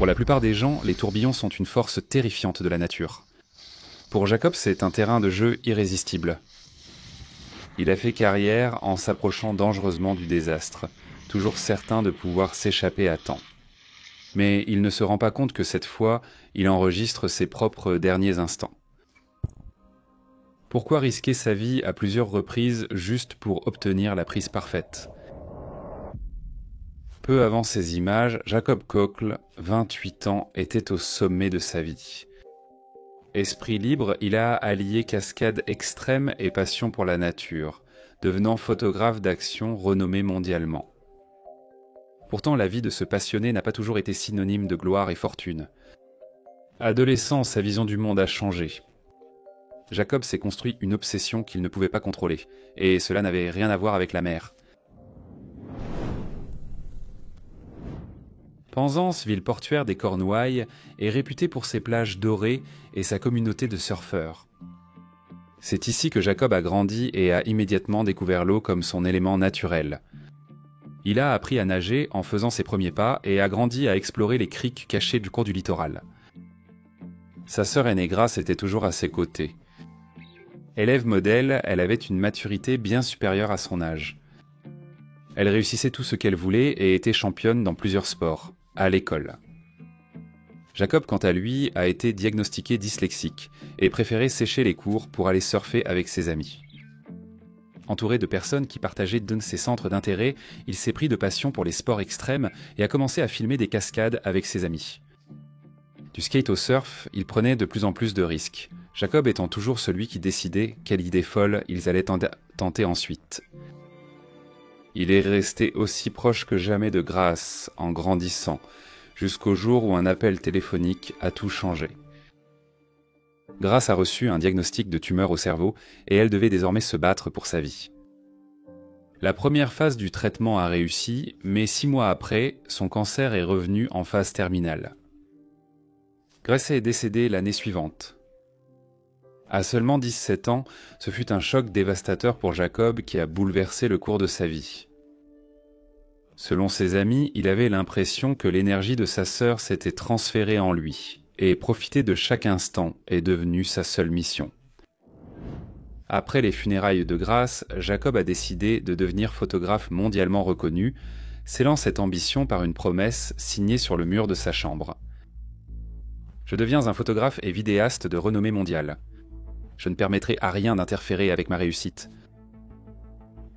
Pour la plupart des gens, les tourbillons sont une force terrifiante de la nature. Pour Jacob, c'est un terrain de jeu irrésistible. Il a fait carrière en s'approchant dangereusement du désastre, toujours certain de pouvoir s'échapper à temps. Mais il ne se rend pas compte que cette fois, il enregistre ses propres derniers instants. Pourquoi risquer sa vie à plusieurs reprises juste pour obtenir la prise parfaite ? Peu avant ces images, Jacob Colk, 28 ans, était au sommet de sa vie. Esprit libre, il a allié cascade extrême et passion pour la nature, devenant photographe d'action renommé mondialement. Pourtant, la vie de ce passionné n'a pas toujours été synonyme de gloire et fortune. Adolescent, sa vision du monde a changé. Jacob s'est construit une obsession qu'il ne pouvait pas contrôler, et cela n'avait rien à voir avec la mer. Penzance, ville portuaire des Cornouailles, est réputée pour ses plages dorées et sa communauté de surfeurs. C'est ici que Jacob a grandi et a immédiatement découvert l'eau comme son élément naturel. Il a appris à nager en faisant ses premiers pas et a grandi à explorer les criques cachées du cours du littoral. Sa sœur aînée Grace était toujours à ses côtés. Élève modèle, elle avait une maturité bien supérieure à son âge. Elle réussissait tout ce qu'elle voulait et était championne dans plusieurs sports, à l'école. Jacob, quant à lui, a été diagnostiqué dyslexique et préférait sécher les cours pour aller surfer avec ses amis. Entouré de personnes qui partageaient d'un de ses centres d'intérêt, il s'est pris de passion pour les sports extrêmes et a commencé à filmer des cascades avec ses amis. Du skate au surf, il prenait de plus en plus de risques, Jacob étant toujours celui qui décidait quelle idée folle ils allaient tenter ensuite. Il est resté aussi proche que jamais de Grace en grandissant, jusqu'au jour où un appel téléphonique a tout changé. Grace a reçu un diagnostic de tumeur au cerveau et elle devait désormais se battre pour sa vie. La première phase du traitement a réussi, mais 6 mois après, son cancer est revenu en phase terminale. Grace est décédée l'année suivante. À seulement 17 ans, ce fut un choc dévastateur pour Jacob qui a bouleversé le cours de sa vie. Selon ses amis, il avait l'impression que l'énergie de sa sœur s'était transférée en lui, et profiter de chaque instant est devenu sa seule mission. Après les funérailles de Grace, Jacob a décidé de devenir photographe mondialement reconnu, scellant cette ambition par une promesse signée sur le mur de sa chambre. « Je deviens un photographe et vidéaste de renommée mondiale. Je ne permettrai à rien d'interférer avec ma réussite. »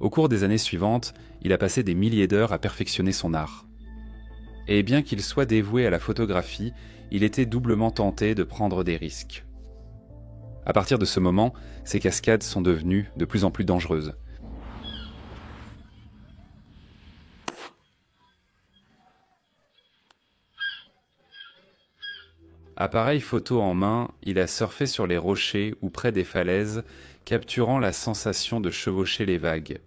Au cours des années suivantes, il a passé des milliers d'heures à perfectionner son art. Et bien qu'il soit dévoué à la photographie, il était doublement tenté de prendre des risques. À partir de ce moment, ses cascades sont devenues de plus en plus dangereuses. Appareil photo en main, il a surfé sur les rochers ou près des falaises, capturant la sensation de chevaucher les vagues.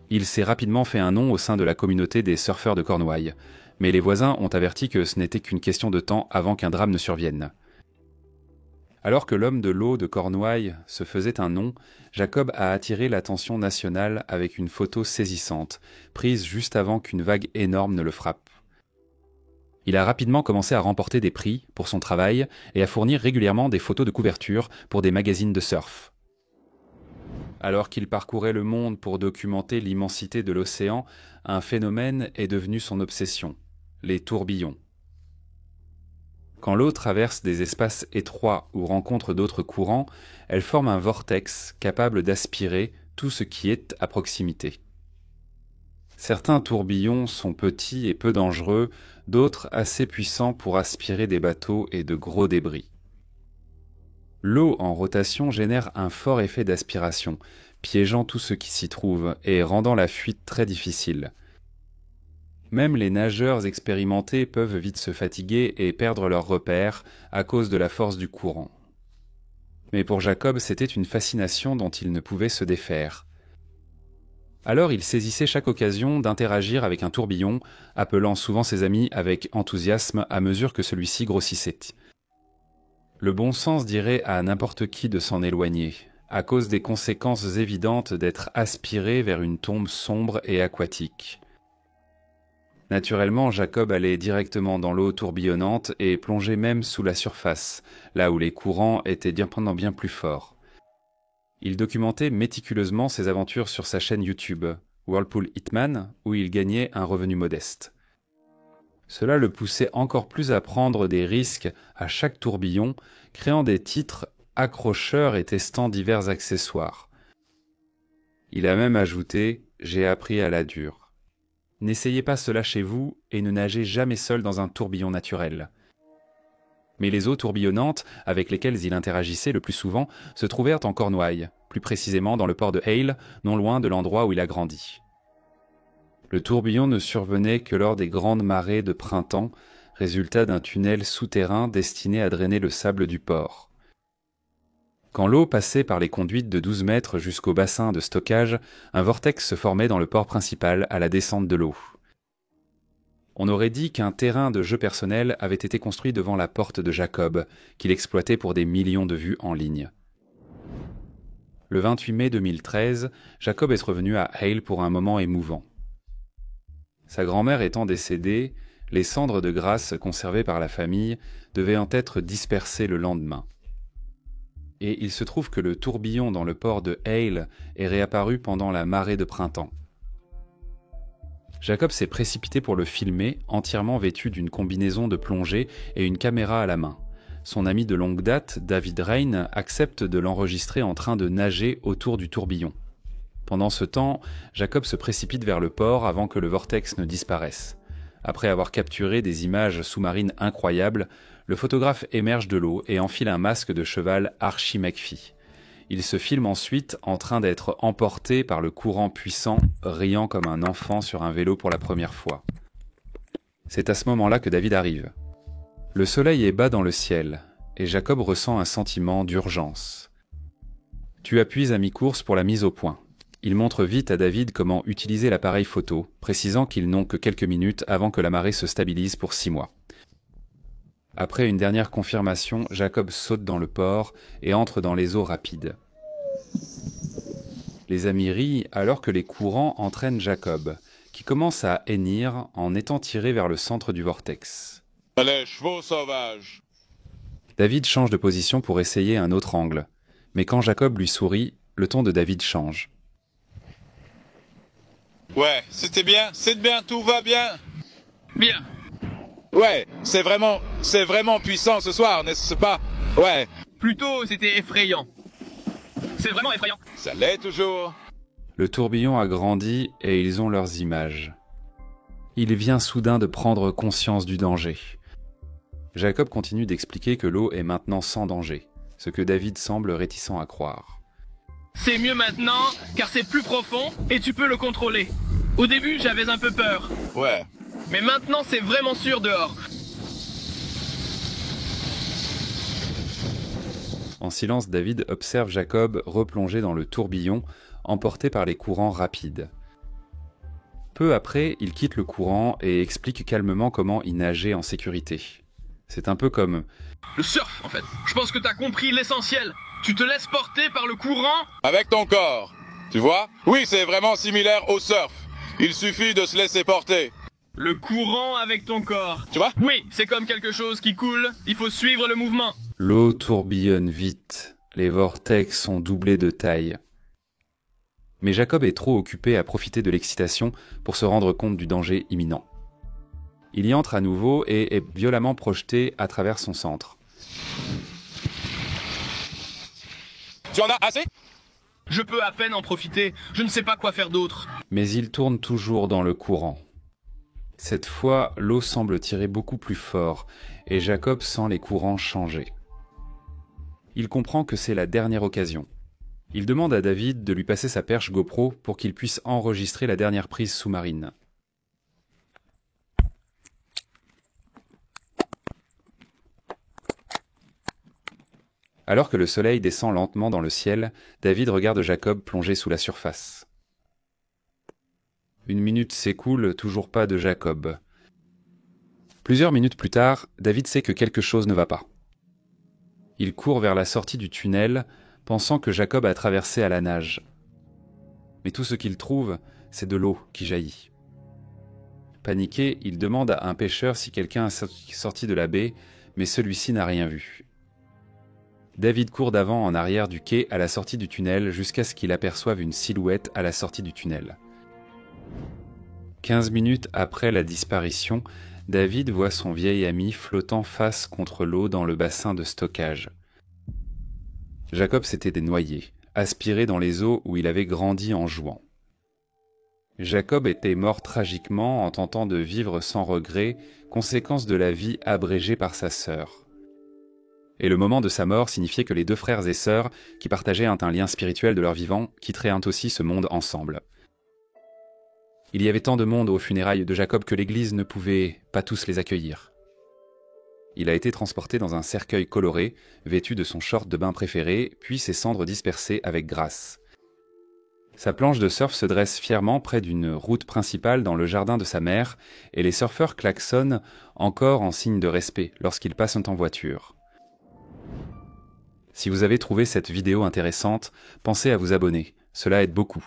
Il s'est rapidement fait un nom au sein de la communauté des surfeurs de Cornouailles, mais les voisins ont averti que ce n'était qu'une question de temps avant qu'un drame ne survienne. Alors que l'homme de l'eau de Cornouailles se faisait un nom, Jacob a attiré l'attention nationale avec une photo saisissante, prise juste avant qu'une vague énorme ne le frappe. Il a rapidement commencé à remporter des prix pour son travail et à fournir régulièrement des photos de couverture pour des magazines de surf. Alors qu'il parcourait le monde pour documenter l'immensité de l'océan, un phénomène est devenu son obsession, les tourbillons. Quand l'eau traverse des espaces étroits ou rencontre d'autres courants, elle forme un vortex capable d'aspirer tout ce qui est à proximité. Certains tourbillons sont petits et peu dangereux, d'autres assez puissants pour aspirer des bateaux et de gros débris. L'eau en rotation génère un fort effet d'aspiration, piégeant tout ce qui s'y trouve et rendant la fuite très difficile. Même les nageurs expérimentés peuvent vite se fatiguer et perdre leurs repères à cause de la force du courant. Mais pour Jacob, c'était une fascination dont il ne pouvait se défaire. Alors il saisissait chaque occasion d'interagir avec un tourbillon, appelant souvent ses amis avec enthousiasme à mesure que celui-ci grossissait. Le bon sens dirait à n'importe qui de s'en éloigner, à cause des conséquences évidentes d'être aspiré vers une tombe sombre et aquatique. Naturellement, Jacob allait directement dans l'eau tourbillonnante et plongeait même sous la surface, là où les courants étaient bien plus forts. Il documentait méticuleusement ses aventures sur sa chaîne YouTube, Whirlpool Hitman, où il gagnait un revenu modeste. Cela le poussait encore plus à prendre des risques à chaque tourbillon, créant des titres accrocheurs et testant divers accessoires. Il a même ajouté « J'ai appris à la dure ». N'essayez pas cela chez vous et ne nagez jamais seul dans un tourbillon naturel. Mais les eaux tourbillonnantes, avec lesquelles il interagissait le plus souvent, se trouvèrent en Cornouailles, plus précisément dans le port de Hale, non loin de l'endroit où il a grandi. Le tourbillon ne survenait que lors des grandes marées de printemps, résultat d'un tunnel souterrain destiné à drainer le sable du port. Quand l'eau passait par les conduites de 12 mètres jusqu'au bassin de stockage, un vortex se formait dans le port principal à la descente de l'eau. On aurait dit qu'un terrain de jeu personnel avait été construit devant la porte de Jacob, qu'il exploitait pour des millions de vues en ligne. Le 28 mai 2013, Jacob est revenu à Hale pour un moment émouvant. Sa grand-mère étant décédée, les cendres de grâce conservées par la famille devaient en être dispersées le lendemain. Et il se trouve que le tourbillon dans le port de Hale est réapparu pendant la marée de printemps. Jacob s'est précipité pour le filmer, entièrement vêtu d'une combinaison de plongée et une caméra à la main. Son ami de longue date, David Rain, accepte de l'enregistrer en train de nager autour du tourbillon. Pendant ce temps, Jacob se précipite vers le port avant que le vortex ne disparaisse. Après avoir capturé des images sous-marines incroyables, le photographe émerge de l'eau et enfile un masque de cheval Archie McPhee. Il se filme ensuite en train d'être emporté par le courant puissant, riant comme un enfant sur un vélo pour la première fois. C'est à ce moment-là que David arrive. Le soleil est bas dans le ciel, et Jacob ressent un sentiment d'urgence. Tu appuies à mi-course pour la mise au point. Il montre vite à David comment utiliser l'appareil photo, précisant qu'ils n'ont que quelques minutes avant que la marée se stabilise pour 6 mois. Après une dernière confirmation, Jacob saute dans le port et entre dans les eaux rapides. Les amis rient alors que les courants entraînent Jacob, qui commence à hennir en étant tiré vers le centre du vortex. Les chevaux sauvages! David change de position pour essayer un autre angle, mais quand Jacob lui sourit, le ton de David change. Ouais, c'est bien, tout va bien. Bien. Ouais, c'est vraiment puissant ce soir, n'est-ce pas? Ouais. Plutôt, c'était effrayant. C'est vraiment effrayant. Ça l'est toujours. Le tourbillon a grandi et ils ont leurs images. Il vient soudain de prendre conscience du danger. Jacob continue d'expliquer que l'eau est maintenant sans danger, ce que David semble réticent à croire. C'est mieux maintenant, car c'est plus profond et tu peux le contrôler. Au début, j'avais un peu peur. Ouais. Mais maintenant, c'est vraiment sûr dehors. En silence, David observe Jacob replonger dans le tourbillon, emporté par les courants rapides. Peu après, il quitte le courant et explique calmement comment y nager en sécurité. C'est un peu comme... Le surf, en fait. Je pense que t'as compris l'essentiel. Tu te laisses porter par le courant. Avec ton corps. Tu vois? Oui, c'est vraiment similaire au surf. Il suffit de se laisser porter. Le courant avec ton corps. Tu vois? Oui, c'est comme quelque chose qui coule. Il faut suivre le mouvement. L'eau tourbillonne vite. Les vortex sont doublés de taille. Mais Jacob est trop occupé à profiter de l'excitation pour se rendre compte du danger imminent. Il y entre à nouveau et est violemment projeté à travers son centre. Tu en as assez? Je peux à peine en profiter. Je ne sais pas quoi faire d'autre. Mais il tourne toujours dans le courant. Cette fois, l'eau semble tirer beaucoup plus fort et Jacob sent les courants changer. Il comprend que c'est la dernière occasion. Il demande à David de lui passer sa perche GoPro pour qu'il puisse enregistrer la dernière prise sous-marine. Alors que le soleil descend lentement dans le ciel, David regarde Jacob plonger sous la surface. 1 minute s'écoule, toujours pas de Jacob. Plusieurs minutes plus tard, David sait que quelque chose ne va pas. Il court vers la sortie du tunnel, pensant que Jacob a traversé à la nage. Mais tout ce qu'il trouve, c'est de l'eau qui jaillit. Paniqué, il demande à un pêcheur si quelqu'un est sorti de la baie, mais celui-ci n'a rien vu. David court d'avant en arrière du quai à la sortie du tunnel jusqu'à ce qu'il aperçoive une silhouette à la sortie du tunnel. 15 minutes après la disparition, David voit son vieil ami flottant face contre l'eau dans le bassin de stockage. Jacob s'était noyé, aspiré dans les eaux où il avait grandi en jouant. Jacob était mort tragiquement en tentant de vivre sans regret, conséquence de la vie abrégée par sa sœur. Et le moment de sa mort signifiait que les deux frères et sœurs, qui partageaient un lien spirituel de leur vivant, quitteraient aussi ce monde ensemble. Il y avait tant de monde aux funérailles de Jacob que l'Église ne pouvait pas tous les accueillir. Il a été transporté dans un cercueil coloré, vêtu de son short de bain préféré, puis ses cendres dispersées avec grâce. Sa planche de surf se dresse fièrement près d'une route principale dans le jardin de sa mère, et les surfeurs klaxonnent encore en signe de respect lorsqu'ils passent en voiture. Si vous avez trouvé cette vidéo intéressante, pensez à vous abonner, cela aide beaucoup.